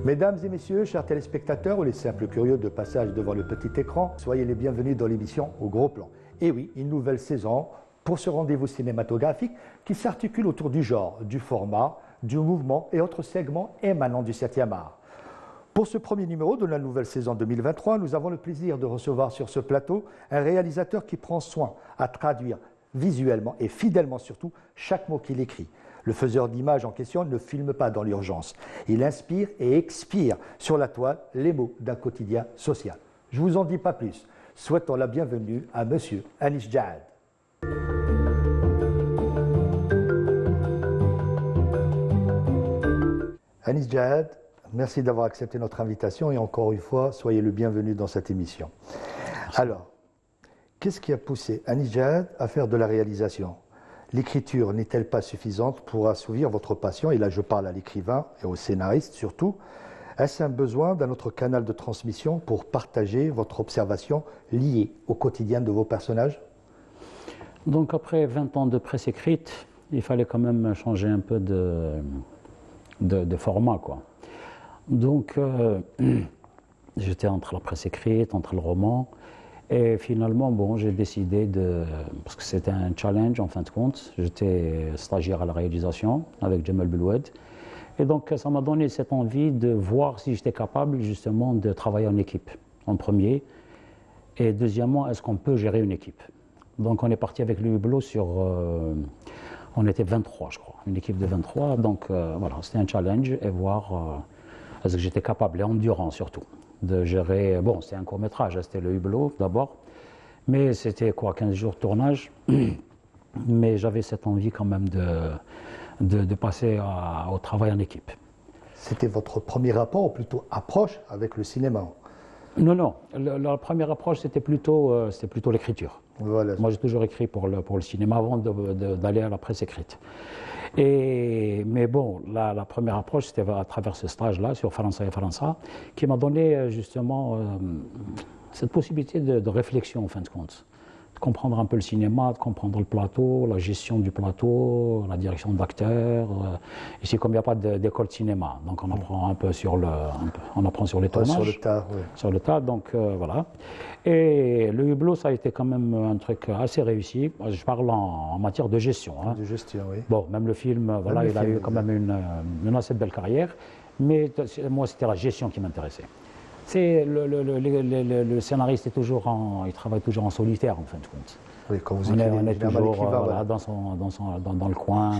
Mesdames et messieurs, chers téléspectateurs ou les simples curieux de passage devant le petit écran, soyez les bienvenus dans l'émission Au Gros Plan. Et oui, une nouvelle saison pour ce rendez-vous cinématographique qui s'articule autour du genre, du format, du mouvement et autres segments émanant du 7e art. Pour ce premier numéro de la nouvelle saison 2023, nous avons le plaisir de recevoir sur ce plateau un réalisateur qui prend soin à traduire visuellement et fidèlement surtout chaque mot qu'il écrit. Le faiseur d'images en question ne filme pas dans l'urgence. Il inspire et expire sur la toile les mots d'un quotidien social. Je ne vous en dis pas plus. Souhaitons la bienvenue à Monsieur Anis Djahad. Anis Djahad, merci d'avoir accepté notre invitation et encore une fois, soyez le bienvenu dans cette émission. Alors, qu'est-ce qui a poussé Anis Djahad à faire de la réalisation ? L'écriture n'est-elle pas suffisante pour assouvir votre passion? Et là, je parle à l'écrivain et au scénariste surtout. Est-ce un besoin d'un autre canal de transmission pour partager votre observation liée au quotidien de vos personnages? Donc après 20 ans de presse écrite, il fallait quand même changer un peu de format, quoi. Donc j'étais entre la presse écrite, entre le roman. Et finalement, bon, j'ai décidé parce que c'était un challenge en fin de compte. J'étais stagiaire à la réalisation avec Jamal Beloued. Et donc, ça m'a donné cette envie de voir si j'étais capable justement de travailler en équipe, en premier. Et deuxièmement, est-ce qu'on peut gérer une équipe? Donc, on est parti avec le hublot sur... on était 23, je crois, une équipe de 23. Donc, voilà, c'était un challenge et voir est-ce que j'étais capable, et endurant surtout, de gérer... Bon, c'était un court-métrage, c'était le hublot d'abord, mais c'était quoi, 15 jours de tournage. Mais j'avais cette envie quand même de passer au travail en équipe. C'était votre premier rapport, ou plutôt approche avec le cinéma? Non, non. La première approche, c'était plutôt l'écriture. Voilà. Moi, j'ai toujours écrit pour le cinéma avant d'aller à la presse écrite. Mais bon, la première approche, c'était à travers ce stage-là, sur Faransa et Faransa, qui m'a donné justement cette possibilité de réflexion, en fin de compte. De comprendre un peu le cinéma, de comprendre le plateau, la gestion du plateau, la direction d'acteurs. Ici, comme il n'y a pas d'école de cinéma, donc on apprend un peu on apprend sur les tournages. Sur le tas, oui. Sur le tas, donc voilà. Et le hublot, ça a été quand même un truc assez réussi. Je parle en matière de gestion. Hein. De gestion, oui. Bon, même le film, voilà, il a eu quand même une assez belle carrière. Mais moi, c'était la gestion qui m'intéressait. C'est le scénariste il travaille toujours en solitaire en fin de compte. Oui, quand vous écrivez, on est toujours voilà, dans le coin.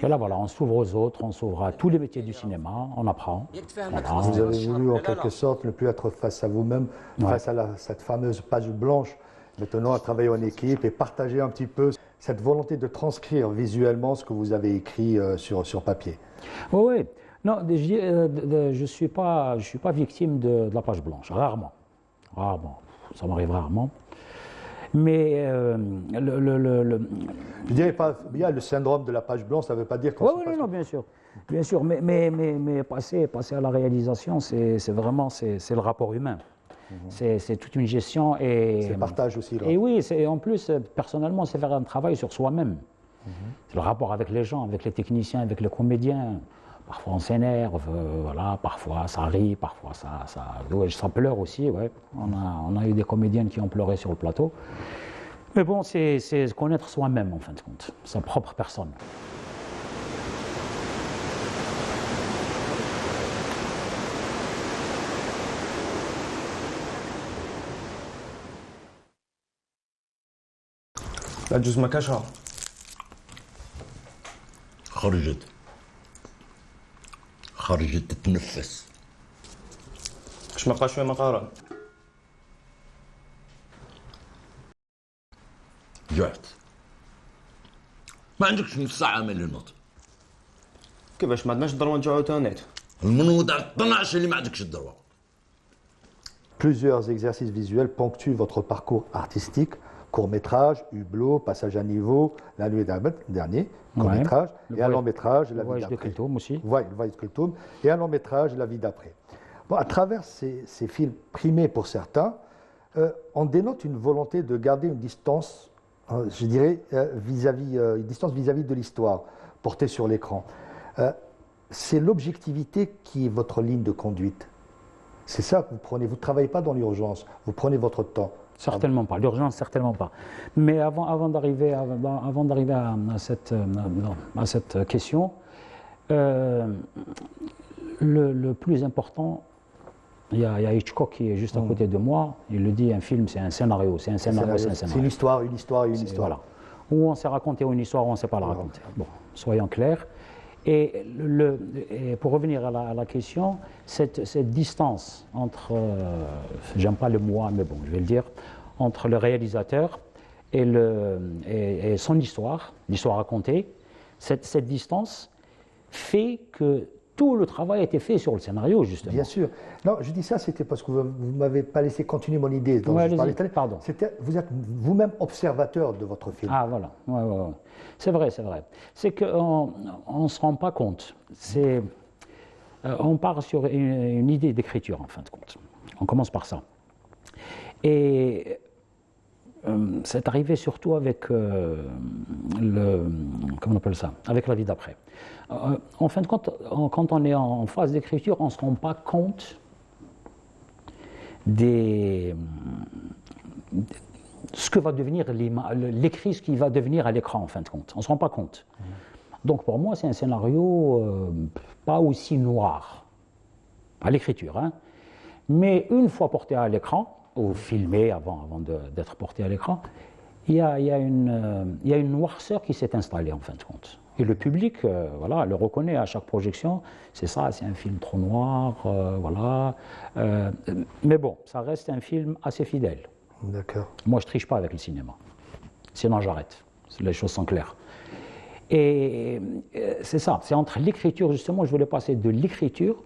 Et là, voilà, on s'ouvre aux autres, on s'ouvre à tous les métiers du cinéma, on apprend. Voilà. Vous avez voulu en quelque sorte ne plus être face à vous-même, face à cette fameuse page blanche, maintenant à travailler en équipe et partager un petit peu cette volonté de transcrire visuellement ce que vous avez écrit sur papier. Oui, oui. Non, je ne suis pas victime de la page blanche, rarement. Rarement, ça m'arrive rarement. Mais je dirais pas, il y a le syndrome de la page blanche, ça ne veut pas dire qu'on... Oui, non, bien sûr, mais passer à la réalisation, c'est vraiment le rapport humain. C'est toute une gestion et... C'est le partage aussi. Là. Et oui, en plus, personnellement, c'est faire un travail sur soi-même. C'est le rapport avec les gens, avec les techniciens, avec les comédiens. Parfois on s'énerve, voilà, parfois ça rit, parfois ça pleure aussi. Ouais. On a eu des comédiennes qui ont pleuré sur le plateau. Mais bon, c'est connaître soi-même en fin de compte, sa propre personne. لا تجوز ما كشها خرجت تتنفس مش مقا شوي مقارن جعت ما عندكش نص ساعة من النط كيفاش ما عندناش الضروة نجوعو تانيت المنوضة طلعش اللي ما عندكش الضروة. Plusieurs exercices visuels ponctuent votre parcours artistique. Court-métrage, hublot, passage à niveau, la nuit dernier, court-métrage, et un long-métrage, la vie d'après. Et un long-métrage, la vie d'après. Bon, à travers ces films primés pour certains, on dénote une volonté de garder une distance, une distance vis-à-vis de l'histoire portée sur l'écran. c'est l'objectivité qui est votre ligne de conduite. C'est ça que vous prenez. Vous ne travaillez pas dans l'urgence, vous prenez votre temps. Certainement pas, l'urgence, certainement pas. Mais avant d'arriver à cette question, le plus important, il y a Hitchcock qui est juste à côté de moi, il le dit, un film c'est un scénario, c'est un scénario. C'est une histoire, une histoire, une histoire. Voilà. Ou on s'est raconté une histoire, ou on ne sait pas la raconter. Bon, soyons clairs. Et pour revenir à la question, cette distance entre, j'aime pas le moi, mais bon, je vais le dire, entre le réalisateur et son histoire, l'histoire racontée, cette distance fait que tout le travail a été fait sur le scénario, justement. Bien sûr. Non, je dis ça, c'était parce que vous ne m'avez pas laissé continuer mon idée. Donc Ouais, je parlais tout à l'heure. pardon. Vous êtes vous-même observateur de votre film. Ah, voilà. Ouais. C'est vrai, c'est vrai. C'est qu'on ne se rend pas compte. On part sur une idée d'écriture, en fin de compte. On commence par ça. Et c'est arrivé surtout avec comment on appelle ça, avec la vie d'après. En fin de compte, quand on est en phase d'écriture, on ne se rend pas compte ce que va devenir l'écrit, ce qui va devenir à l'écran, en fin de compte. On ne se rend pas compte. Donc pour moi, c'est un scénario pas aussi noir à l'écriture, hein. Mais une fois porté à l'écran, ou filmé avant d'être porté à l'écran, il y a une noirceur qui s'est installée, en fin de compte. Et le public, voilà, le reconnaît à chaque projection. C'est ça, c'est un film trop noir, voilà. Mais bon, ça reste un film assez fidèle. D'accord. Moi, je triche pas avec le cinéma. Sinon, j'arrête. Les choses sont claires. Et c'est ça, c'est entre l'écriture, justement, je voulais passer de l'écriture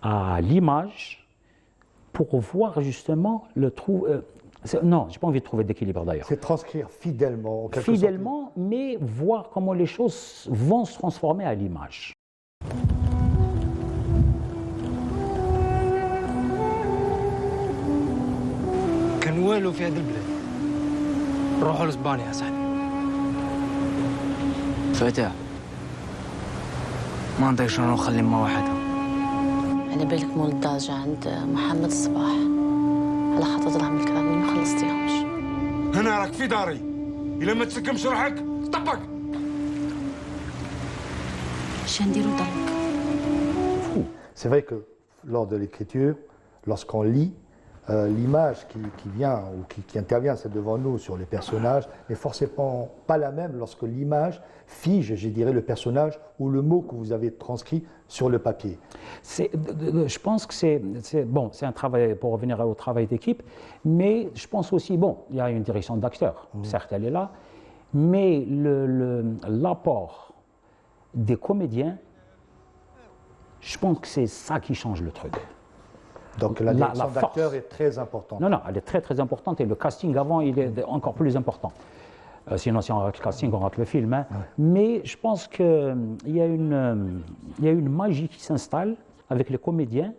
à l'image pour voir justement le trou. Non, j'ai pas envie de trouver d'équilibre d'ailleurs. C'est transcrire fidèlement, en quelque sorte. Fidèlement, mais voir comment les choses vont se transformer à l'image. كان والو في هذا البلاد نروحوا لاسبانيا يا صاحبي. فتاة ما نطيقش نروح نخلي ما وحدها. على بالك مول الدرجة عند محمد الصباح على خاطر دراهم الكرامين ما خلصتيهمش. هنا راك في داري، إلا ما تسكمش روحك طبق. شنديرو درك؟ C'est vrai que lors de l'écriture, lorsqu'on lit, l'image qui vient ou qui intervient, c'est devant nous sur les personnages, n'est forcément pas la même lorsque l'image fige, je dirais, le personnage ou le mot que vous avez transcrit sur le papier. Je pense que c'est un travail, pour revenir au travail d'équipe, mais je pense aussi, bon, il y a une direction d'acteur, certes elle est là, mais l'apport des comédiens, je pense que c'est ça qui change le truc. Donc la direction force. d'acteur est très importante. Non, elle est très très importante et le casting avant, il est encore plus important. Sinon, si on rate le casting, on rate le film. Hein. Ouais. Mais je pense qu'il y a une magie qui s'installe avec les comédiens.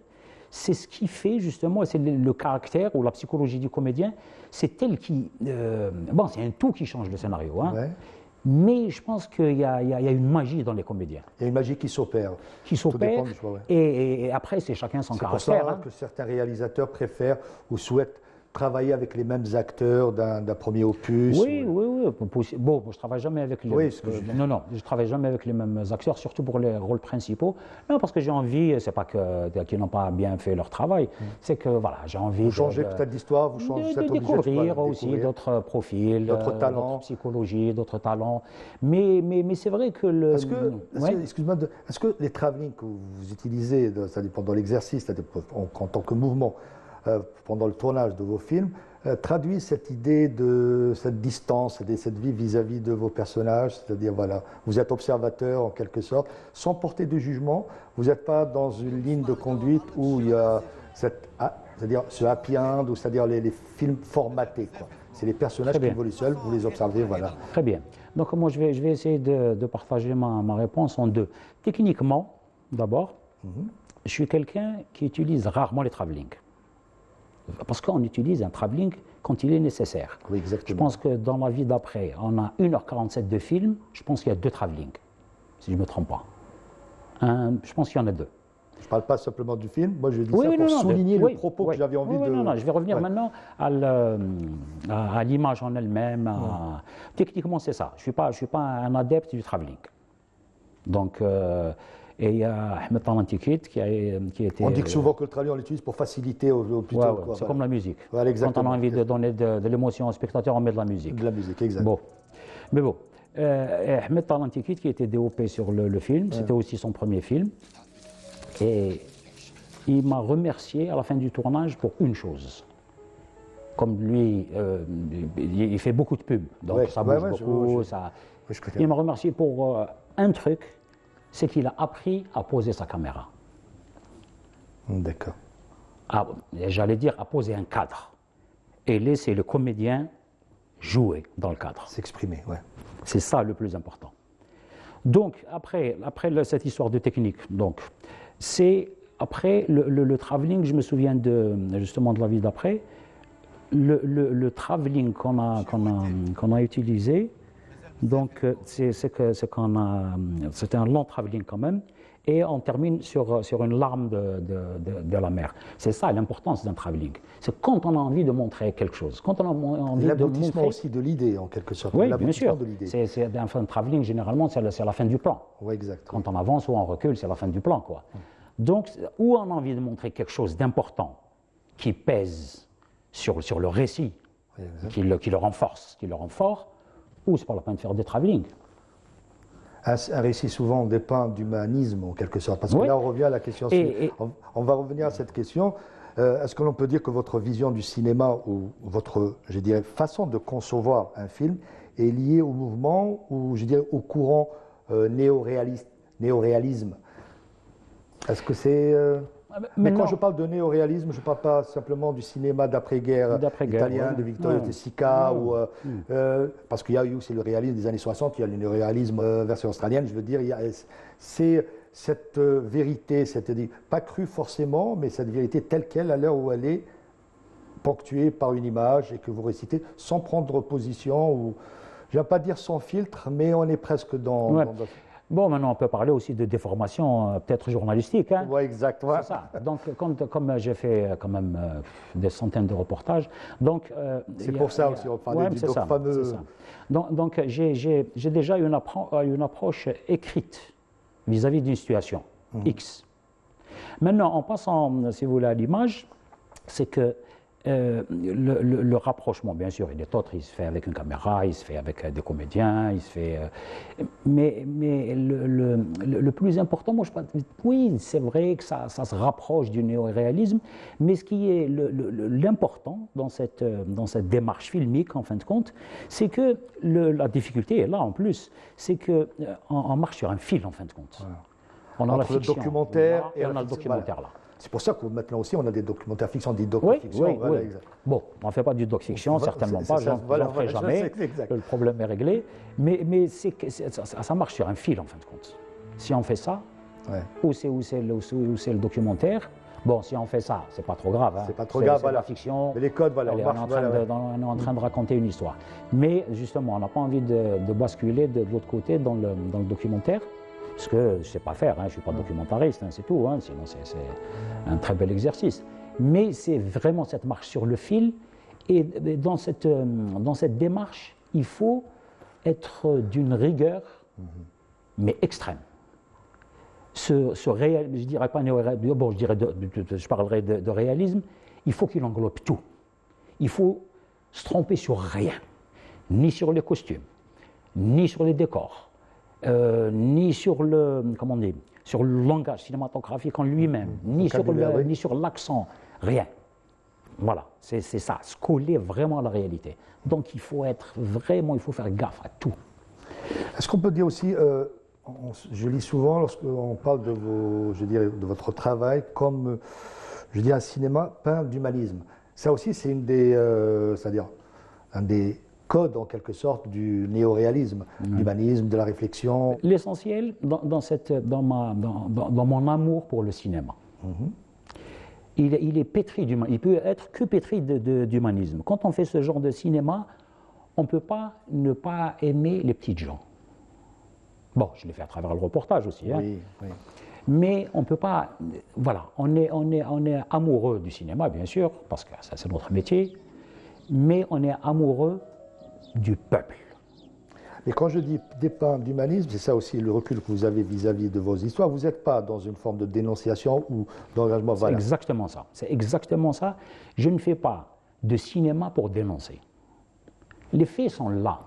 C'est ce qui fait justement, c'est le caractère ou la psychologie du comédien. C'est elle qui... bon, c'est un tout qui change le scénario. Hein. Ouais. Mais je pense qu'il y a une magie dans les comédiens. Il y a une magie qui s'opère. Qui s'opère. Et après, c'est chacun son caractère. C'est pour ça que certains réalisateurs préfèrent ou souhaitent travailler avec les mêmes acteurs d'un premier opus. Oui. Bon, je ne travaille jamais avec les... Oui, non, je ne travaille jamais avec les mêmes acteurs, surtout pour les rôles principaux. Non, parce que j'ai envie, c'est pas qu'ils n'ont pas bien fait leur travail, c'est que voilà, j'ai envie vous changez peut-être d'histoire, vous changez de découvrir aussi d'autres profils, d'autres talents, d'autres psychologies, d'autres talents. Mais c'est vrai que le... Excuse-moi, est-ce que les travelling que vous utilisez, c'est-à-dire pendant l'exercice, c'est-à-dire en tant que mouvement, pendant le tournage de vos films, traduit cette idée de cette distance, cette vie vis-à-vis de vos personnages, c'est-à-dire voilà, vous êtes observateur en quelque sorte, sans porter de jugement, vous n'êtes pas dans une ligne de conduite où il y a c'est-à-dire ce happy end, ou c'est-à-dire les films formatés, quoi. C'est les personnages qui évoluent seuls, vous les observez, voilà. Très bien. Donc moi je vais essayer de partager ma réponse en deux. Techniquement, d'abord, je suis quelqu'un qui utilise rarement les travelling. Parce qu'on utilise un travelling quand il est nécessaire. Oui, exactement. Je pense que dans la vie d'après, on a 1h47 de film, je pense qu'il y a 2 travelling, si je ne me trompe pas. Je pense qu'il y en a deux. Je ne parle pas simplement du film, moi je dis Oui, ça oui, pour non, non, souligner le oui, propos oui. que j'avais envie Oui, de... non, non, je vais revenir Ouais. maintenant à l'image en elle-même. Techniquement, c'est ça. Je ne suis pas un adepte du travelling. Donc, et il y a Ahmed Talantikit qui était... On dit que souvent que le travelling on l'utilise pour faciliter au plus Ouais, tôt. ouais, quoi, c'est voilà. comme la musique. Voilà, Quand on exactement. a envie de donner de l'émotion au spectateur, on met de la musique. De la musique, exact. Bon. Mais bon, Ahmed Talantikit qui était DOP sur le film, c'était aussi son premier film. Et il m'a remercié à la fin du tournage pour une chose. Comme lui, il fait beaucoup de pubs, donc Ouais, ça ouais, bouge ouais, beaucoup. je connais. Il m'a remercié pour un truc, c'est qu'il a appris à poser sa caméra. D'accord. J'allais dire à poser un cadre et laisser le comédien jouer dans le cadre. S'exprimer, ouais. C'est ça le plus important. Donc, après cette histoire de technique, donc, c'est après le travelling, je me souviens justement de la vie d'après, le travelling qu'on a utilisé, donc c'était un long travelling quand même, et on termine sur une larme de la mer. C'est ça l'importance d'un travelling. C'est quand on a envie de montrer quelque chose, quand on a envie de L'aboutissement montrer... aussi de l'idée, en quelque sorte. Oui, bien L'aboutissement sûr. de l'idée. C'est un travelling, généralement, c'est la fin du plan. Oui, exact. Quand on avance ou on recule, c'est la fin du plan, quoi. Donc, où on a envie de montrer quelque chose d'important qui pèse sur le récit, Oui, exact. qui le renforce, qui le rend fort, ou c'est pas la peine de faire des travelling. Un récit souvent dépeint d'humanisme, en quelque sorte. Parce que Oui. là, on revient à la question Et- suivante. On va revenir à cette question. Est-ce que l'on peut dire que votre vision du cinéma ou votre, je dirais, façon de concevoir un film est liée au mouvement ou, je dirais, au courant néoréalisme? Est-ce que c'est... Mais quand non. je parle de néoréalisme, je ne parle pas simplement du cinéma d'après-guerre italien, ouais. de Vittorio Non. De Sica, Non. parce qu'il y a eu aussi le réalisme des années 60, il y a le néoréalisme version australienne, je veux dire, c'est cette vérité, pas crue forcément, mais cette vérité telle qu'elle, à l'heure où elle est, ponctuée par une image et que vous récitez sans prendre position, ou je ne vais pas dire sans filtre, mais on est presque dans... Ouais. Bon, maintenant, on peut parler aussi de déformation, peut-être journalistique. Hein. Ouais, exact. Ouais. C'est ça. Donc, comme j'ai fait quand même des centaines de reportages, donc... C'est pour ça aussi, on parlait du c'est ça, fameux... c'est ça. Donc j'ai déjà une approche écrite vis-à-vis d'une situation X. Maintenant, en passant, si vous voulez, à l'image, c'est que le rapprochement, bien sûr, il est autre, il se fait avec une caméra, il se fait avec des comédiens, il se fait... mais le plus important, moi je pense, oui, c'est vrai que ça se rapproche du néoréalisme, mais ce qui est l'important dans cette démarche filmique, en fin de compte, c'est que la difficulté est là en plus, c'est qu'on marche sur un fil, en fin de compte. Voilà. On a Entre la le fiction, documentaire là, et et la on a le fiction, documentaire voilà. là. C'est pour ça que maintenant aussi, on a des documentaires fiction, des Oui, docu-fictions. oui, Voilà, oui. exact. Bon, on ne fait pas du doc-fiction, Voilà, certainement c'est pas, ça, j'en voilà, ferai voilà, jamais, c'est exact. le problème est réglé, mais ça marche sur un fil en fin de compte. Si on fait ça, Ouais. où c'est le documentaire, bon, si on fait ça, c'est pas trop grave. Hein. C'est pas trop grave, C'est voilà. la fiction, Mais les codes, voilà, allez, on on, marche, est en train voilà, de, on est en train de raconter une histoire. Mais justement, on n'a pas envie de basculer de l'autre côté dans le documentaire, parce que je ne sais pas faire, hein, je ne suis pas documentariste, hein, c'est tout, hein, sinon c'est un très bel exercice. Mais c'est vraiment cette marche sur le fil, et dans cette démarche, il faut être d'une rigueur, mais extrême. Je dirais pas néo-réalisme, bon, je parlerai de réalisme, il faut qu'il englobe tout. Il faut se tromper sur rien, ni sur les costumes, ni sur les décors, ni sur sur le langage cinématographique en lui-même, ni sur l'accent, rien. Voilà, c'est ça, se coller vraiment à la réalité. Donc il faut faire gaffe à tout. Est-ce qu'on peut dire aussi, je lis souvent lorsqu'on parle de votre travail comme, un cinéma peint d'humanisme. Ça aussi, c'est c'est-à-dire un des codes en quelque sorte du néoréalisme, l'humanisme, de la réflexion. L'essentiel dans mon amour pour le cinéma, il est pétri d'humanisme. Il peut être que pétri d'humanisme. Quand on fait ce genre de cinéma, on ne peut pas ne pas aimer les petites gens. Bon, je l'ai fait à travers le reportage aussi. Hein. Oui, oui. Mais on ne peut pas. Voilà, on est amoureux du cinéma, bien sûr, parce que ça, c'est notre métier, mais on est amoureux du peuple. Mais quand je dis dépeindre d'humanisme, c'est ça aussi le recul que vous avez vis-à-vis de vos histoires. Vous n'êtes pas dans une forme de dénonciation ou d'engagement. C'est exactement ça. C'est exactement ça. Je ne fais pas de cinéma pour dénoncer. Les faits sont là.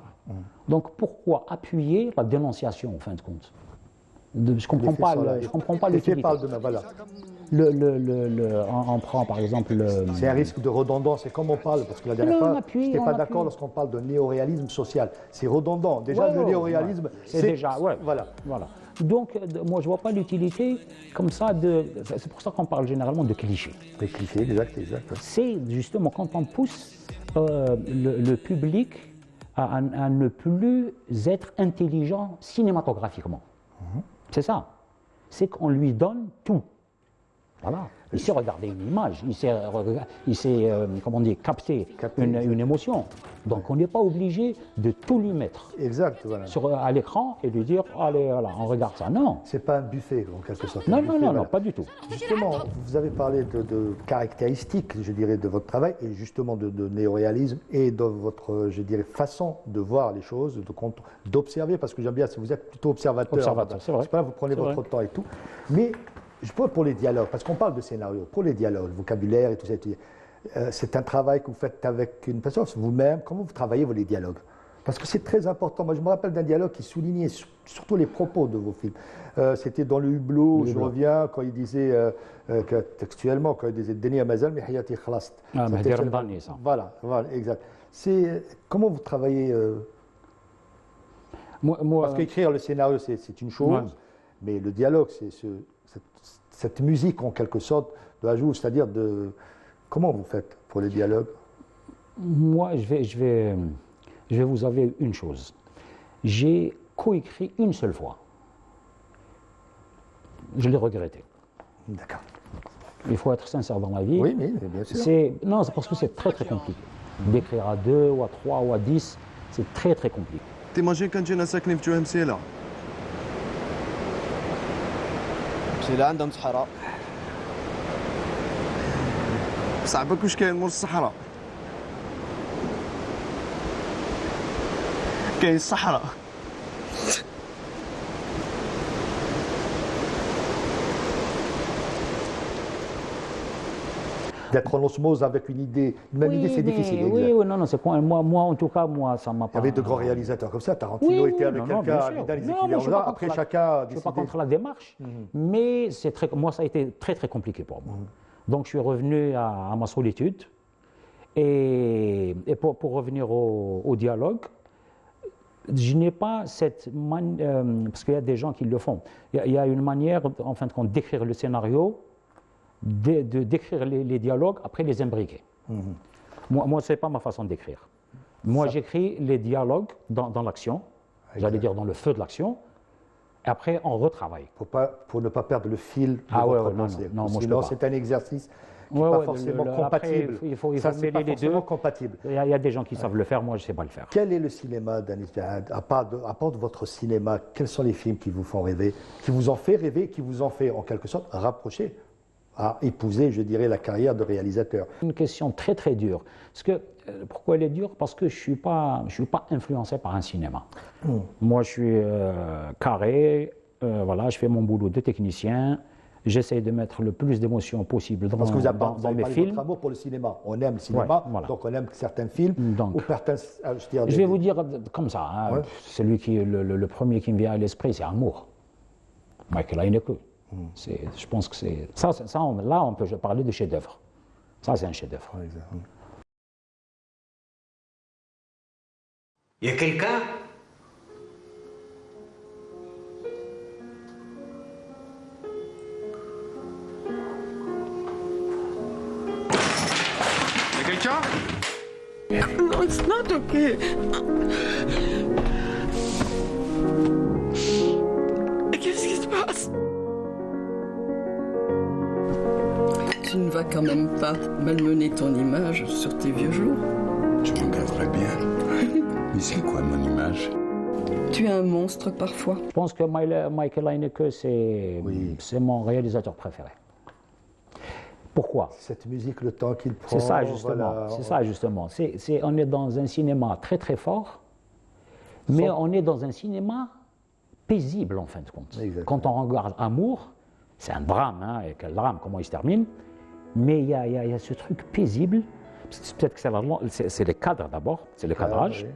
Donc pourquoi appuyer la dénonciation, en fin de compte? Je ne comprends pas l'utilité. Les faits parlent de voilà. On prend par exemple C'est un risque de redondance. Et comme on parle, parce que la dernière fois, je n'étais pas d'accord lorsqu'on parle de néoréalisme social. C'est redondant. Déjà, le néoréalisme, c'est déjà. Ouais, voilà. Donc, moi, je ne vois pas l'utilité comme ça c'est pour ça qu'on parle généralement de clichés. Des clichés, exact. C'est justement quand on pousse le public à ne plus être intelligent cinématographiquement. C'est ça. C'est qu'on lui donne tout. Voilà. Il sait regarder une image, il sait comment dire, capter une émotion. Donc on n'est pas obligé de tout lui mettre à l'écran et lui dire allez, voilà, on regarde ça. Non. C'est pas un buffet en quelque sorte. Non, pas du tout. Justement, vous avez parlé de caractéristiques, je dirais, de votre travail et justement de néoréalisme et de votre, je dirais, façon de voir les choses, d'observer, parce que j'aime bien, si vous êtes plutôt observateur, c'est vrai. C'est pas là, vous prenez votre temps et tout. Mais je peux pour les dialogues, parce qu'on parle de scénario, pour les dialogues, le vocabulaire et tout ça, c'est un travail que vous faites avec une personne, vous-même, comment vous travaillez les dialogues? Parce que c'est très important. Moi, je me rappelle d'un dialogue qui soulignait surtout les propos de vos films. C'était dans le hublot, je reviens, quand il disait, textuellement, quand il disait « Deni Amazal, mais hayati khalast ». Voilà, exact. Comment vous travaillez Parce qu'écrire le scénario, c'est une chose, mais le dialogue, c'est cette musique en quelque sorte de ajout, c'est-à-dire comment vous faites pour les dialogues? Moi, je vais vous avouer une chose. J'ai coécrit une seule fois. Je l'ai regretté. D'accord. Il faut être sincère dans la vie. Oui, mais bien sûr. Non, c'est parce que c'est très compliqué. D'écrire à 2 ou à 3 ou à 10, c'est très compliqué. T'imagines quand جينا ساكنين في جوه مسيله مسيلة عندهم صحراء صعبك واش كاين مور الصحراء كاين الصحراء D'être en osmose avec une idée, c'est difficile. Oui, non, c'est quoi. Moi, en tout cas, ça m'a pas. Il y avait de grands réalisateurs comme ça. Tarantino était avec quelqu'un, Vidal, après chacun. Je ne suis pas contre la démarche, mais moi, ça a été très compliqué pour moi. Donc, je suis revenu à ma solitude. Et pour revenir au dialogue, je n'ai pas cette manière, parce qu'il y a des gens qui le font. Il y a une manière, en fin de compte, d'écrire le scénario, d'écrire les dialogues, après les imbriquer. Moi ce n'est pas ma façon d'écrire. Moi, j'écris les dialogues dans l'action, j'allais dire dans le feu de l'action, et après, on retravaille. Pour ne pas perdre le fil de votre pensée. Non, sinon, c'est un exercice qui n'est pas forcément compatible. Après, il faut mêler les deux. Compatible. Il y a des gens qui savent le faire, moi, je ne sais pas le faire. Quel est le cinéma d'Anis Jahad? À part de votre cinéma, quels sont les films qui vous font rêver, qui vous ont fait rêver, qui vous ont fait, en quelque sorte, rapprocher à épouser, je dirais, la carrière de réalisateur? Une question très dure. Pourquoi elle est dure? Parce que je ne suis pas influencé par un cinéma. Moi, je suis carré, voilà, je fais mon boulot de technicien, j'essaie de mettre le plus d'émotions possible dans mes films. Votre amour pour le cinéma. On aime le cinéma, donc on aime certains films. Je vais vous dire comme ça, hein, le premier qui me vient à l'esprit, c'est Amour. Michael Haneke. Je pense que c'est ça. Là, on peut parler de chef-d'œuvre. Ça, c'est un chef-d'œuvre. Il y a quelqu'un? Il y a quelqu'un? No, it's not okay. Qu'est-ce qui se passe? Tu ne vas quand même pas malmener ton image sur tes vieux jours? Je m'en garderai bien. Mais c'est quoi mon image? Tu es un monstre parfois. Je pense que Michael Haneke, c'est mon réalisateur préféré. Pourquoi? Cette musique, le temps qu'il prend. C'est ça justement. Voilà. C'est ça justement. On est dans un cinéma très très fort, mais on est dans un cinéma paisible en fin de compte. Exactement. Quand on regarde Amour, c'est un drame, hein, et quel drame, comment il se termine, mais il y a ce truc paisible. Peut-être que c'est les cadres d'abord, c'est le cadrage. Oui.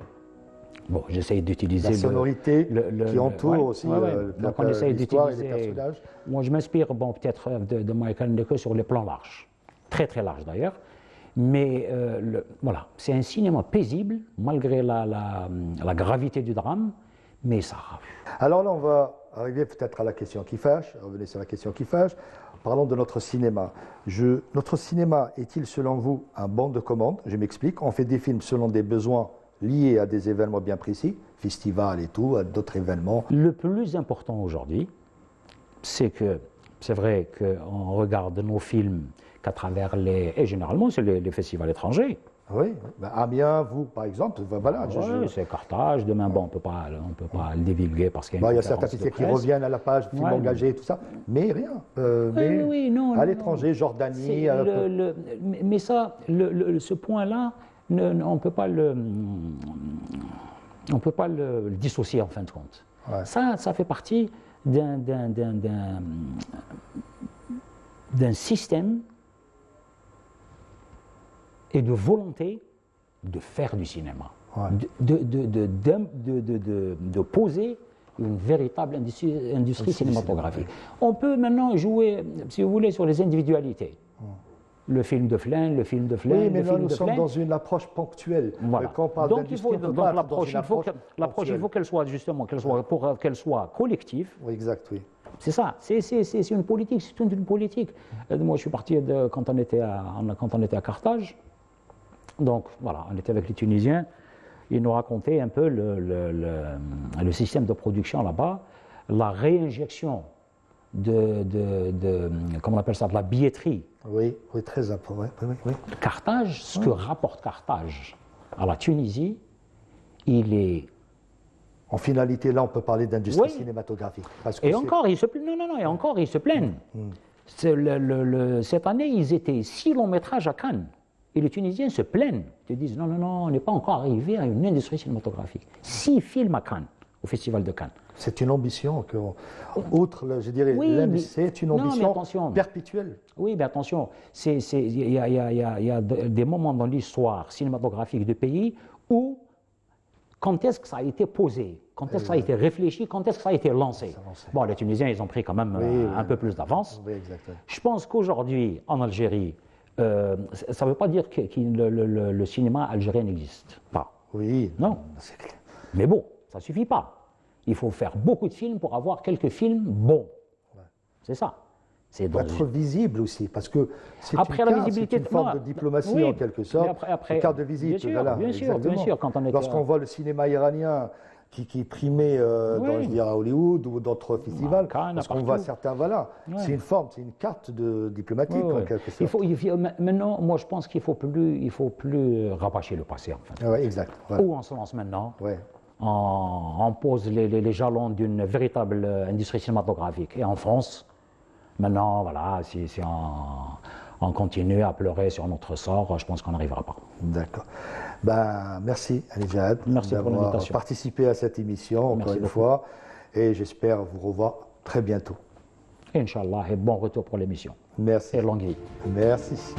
Bon, j'essaye d'utiliser la sonorité qui entoure aussi Donc on essaye l'histoire et les d'utiliser. personnages. Moi, je m'inspire peut-être de Michael Haneke sur les plans larges, très très larges d'ailleurs. Mais voilà, c'est un cinéma paisible malgré la gravité du drame, mais ça. Alors là, on va arriver peut-être à la question qui fâche. Revenez sur la question qui fâche. Parlons de notre cinéma. Notre cinéma est-il, selon vous, un bon de commande? Je m'explique. On fait des films selon des besoins liés à des événements bien précis, festivals et tout, à d'autres événements. Le plus important aujourd'hui, c'est vrai qu'on regarde nos films qu'à travers et généralement, c'est les festivals étrangers. Oui, Amiens, vous, par exemple, voilà. Oui, c'est Carthage. Demain, bon, on peut pas le divulguer parce qu'il y a une il y a certains festivals qui reviennent à la page, films engagés et tout ça, mais rien. Non, à l'étranger, Jordanie. Mais ça, ce point-là, on peut pas le dissocier en fin de compte. Ouais. Ça fait partie d'un système et de volonté de faire du cinéma, de poser une véritable industrie cinématographique. On peut maintenant jouer, si vous voulez, sur les individualité. Le film de Flynn, le film de Flynn, oui, mais le là, film nous de sommes Flynn. dans une approche ponctuelle. Voilà. Quand on parle Donc d'industrie, l'approche, il faut qu'elle soit justement, pour qu'elle soit collective. Oui, exact, oui. C'est ça, c'est une politique, c'est toute une politique. Moi, je suis parti quand on était à Carthage. Donc voilà, on était avec les Tunisiens. Ils nous racontaient un peu le système de production là-bas, la réinjection comment on appelle ça, de la billetterie. Oui, très important. Oui. Carthage, ce que rapporte Carthage à la Tunisie, il est. En finalité, là, on peut parler d'industrie cinématographique. Et encore, ils se plaignent. Cette année, ils étaient 6 longs métrages à Cannes. Et les Tunisiens se plaignent. Ils disent non, on n'est pas encore arrivé à une industrie cinématographique. 6 films à Cannes, au Festival de Cannes. C'est une ambition, outre, je dirais, c'est une ambition perpétuelle. Oui, mais attention, il y a des moments dans l'histoire cinématographique du pays où, quand est-ce que ça a été posé, quand est-ce que ça a été réfléchi, quand est-ce que ça a été lancé. Bon, les Tunisiens, ils ont pris quand même un peu plus d'avance. Oui, exactement. Je pense qu'aujourd'hui, en Algérie, ça ne veut pas dire que le cinéma algérien n'existe pas. Oui. Non. Mais bon, ça ne suffit pas. Il faut faire beaucoup de films pour avoir quelques films bons. Ouais. C'est ça. C'est être visible aussi, parce que c'est une forme de diplomatie en quelque sorte. Une carte de visite. Bien sûr. Lorsqu'on voit le cinéma iranien qui primait à Hollywood ou d'autres festivals, parce qu'on voit certains, c'est une forme, c'est une carte diplomatique en quelque sorte. Maintenant, moi je pense qu'il ne faut plus rabâcher le passé en fait. Oui, exact. Voilà. Où on se lance maintenant on pose les jalons d'une véritable industrie cinématographique. Et en France, maintenant, voilà, si on continue à pleurer sur notre sort, je pense qu'on n'arrivera pas. D'accord. Merci Ali Jad d'avoir participé à cette émission encore une fois. Et j'espère vous revoir très bientôt. Inch'Allah, et bon retour pour l'émission. Merci. Et longue vie. Merci.